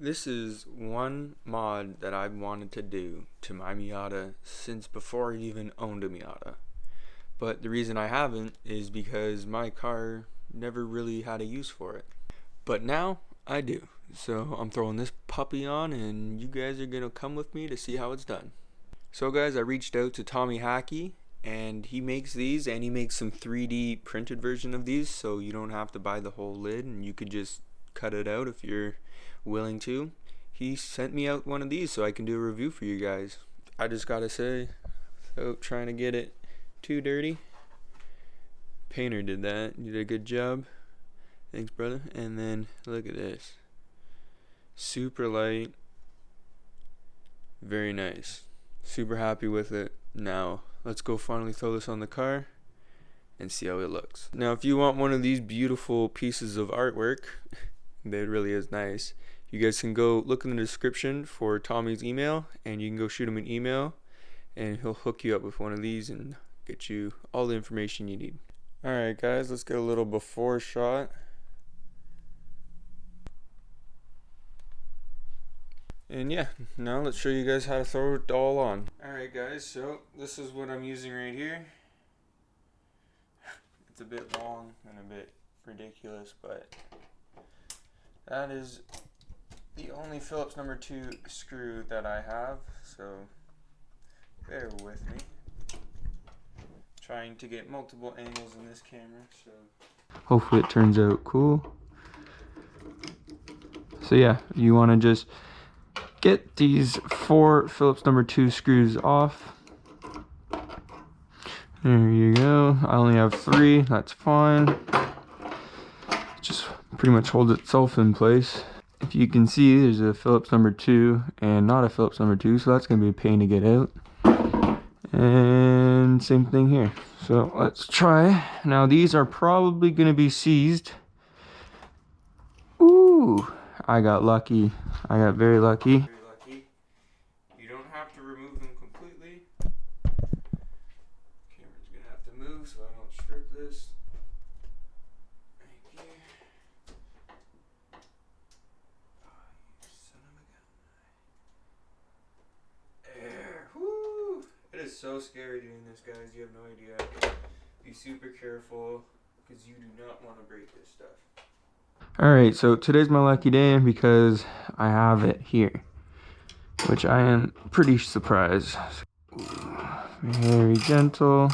This is one mod that I've wanted to do to my Miata since before I even owned a Miata. But the reason I haven't is because my car never really had a use for it. But now I do. So I'm throwing this puppy on and you guys are going to come with me to see how it's done. So guys, I reached out to Tommy Haake and he makes these, and he makes some 3D printed version of these, so you don't have to buy the whole lid and you could just cut it out if you're willing to. He sent me out one of these so I can do a review for you guys. I just gotta say, without trying to get it too dirty, painter did that. You did a good job. Thanks, brother. And then look at this. Super light. Very nice. Super happy with it. Now let's go finally throw this on the car and see how it looks. Now if you want one of these beautiful pieces of artwork, that really is nice, you guys can go look in the description for Tommy's email, and you can go shoot him an email and he'll hook you up with one of these and get you all the information you need. Alright guys, let's get a little before shot. And yeah, now let's show you guys how to throw it all on. Alright guys, so this is what I'm using right here. It's a bit long and a bit ridiculous, but that is the only Phillips number 2 screw that I have, so bear with me. Trying to get multiple angles in this camera, so hopefully it turns out cool. So yeah, you want to just get these 4 Phillips number 2 screws off. There you go. I only have 3, that's fine. It just pretty much holds itself in place. If you can see, there's a Phillips number 2 and not a Phillips number 2, so that's going to be a pain to get out. And same thing here. So let's try. Now these are probably going to be seized. Ooh, I got lucky. I got very lucky. You don't have to remove them completely. Camera's going to have to move so I don't strip this. Thank you. There. Woo! It is so scary doing this, guys. You have no idea. Be super careful because you do not want to break this stuff. Alright, so today's my lucky day because I have it here, which I am pretty surprised. Very gentle.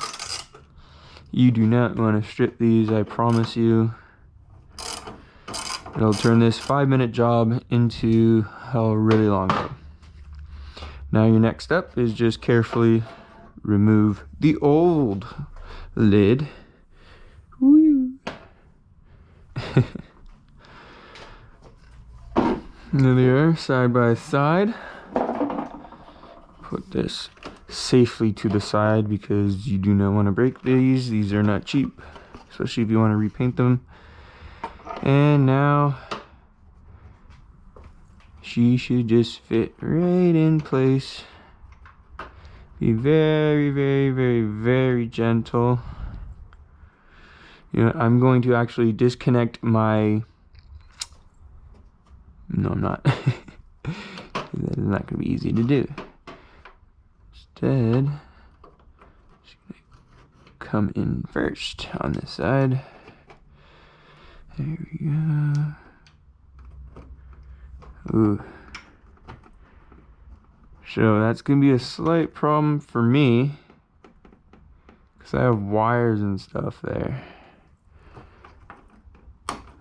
You do not want to strip these, I promise you. It'll turn this 5-minute job into a really long one. Now your next step is just carefully remove the old lid. Woo. There they are, side by side. Put this safely to the side because you do not want to break these. These are not cheap, especially if you want to repaint them. And now she should just fit right in place. Be very, very, very, very gentle. You know, I'm going to actually disconnect my... No, I'm not. That is not going to be easy to do. Instead, just going to come in first on this side. There we go. Ooh. So that's going to be a slight problem for me because I have wires and stuff there.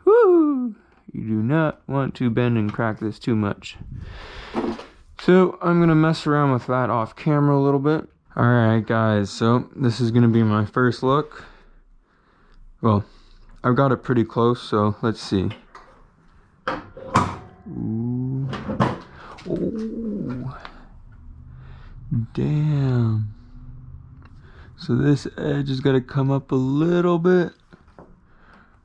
Woo! You do not want to bend and crack this too much. So I'm going to mess around with that off camera a little bit. Alright guys, so this is going to be my first look. Well, I've got it pretty close, so let's see. Ooh. Oh. Damn. So this edge is going to come up a little bit.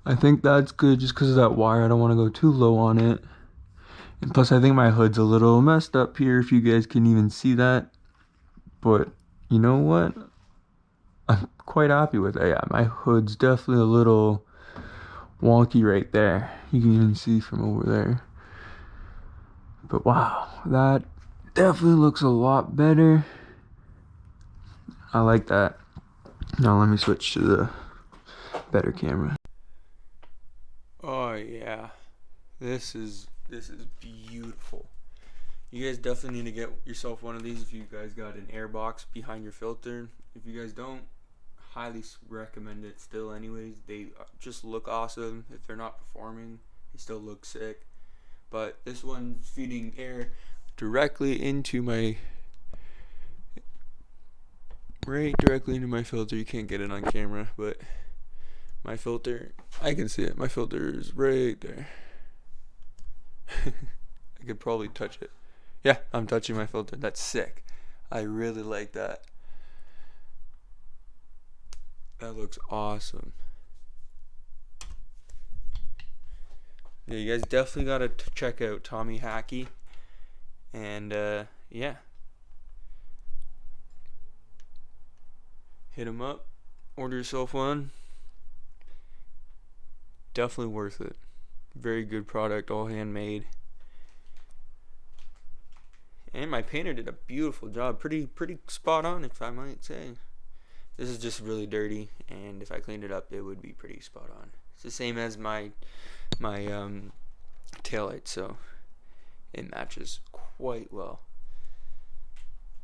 I think that's good just because of that wire. I don't want to go too low on it. And plus I think my hood's a little messed up here, if you guys can even see that. But you know what? I'm quite happy with it. Yeah, my hood's definitely a little wonky right there. You can even see from over there. But wow, that definitely looks a lot better. I like that. Now let me switch to the better camera. Oh yeah, this is beautiful. You guys definitely need to get yourself one of these if you guys got an air box behind your filter. If you guys don't, highly recommend it still anyways. They just look awesome. If they're not performing, they still look sick. But this one's feeding air directly into my filter. You can't get it on camera, but my filter, I can see it. My filter is right there. I could probably touch it. Yeah, I'm touching my filter. That's sick. I really like that. That looks awesome. Yeah, you guys definitely gotta check out Tommy Haake. And yeah, hit him up. Order yourself one. Definitely worth it. Very good product, all handmade. And my painter did a beautiful job. Pretty spot on, if I might say. This is just really dirty, and if I cleaned it up, it would be pretty spot on. It's the same as my taillight, so it matches quite well.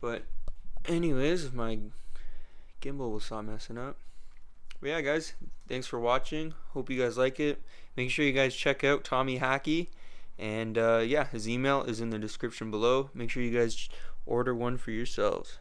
But anyways, my gimbal will stop messing up. But yeah, guys, thanks for watching. Hope you guys like it. Make sure you guys check out Tommy Haake. And yeah, his email is in the description below. Make sure you guys order one for yourselves.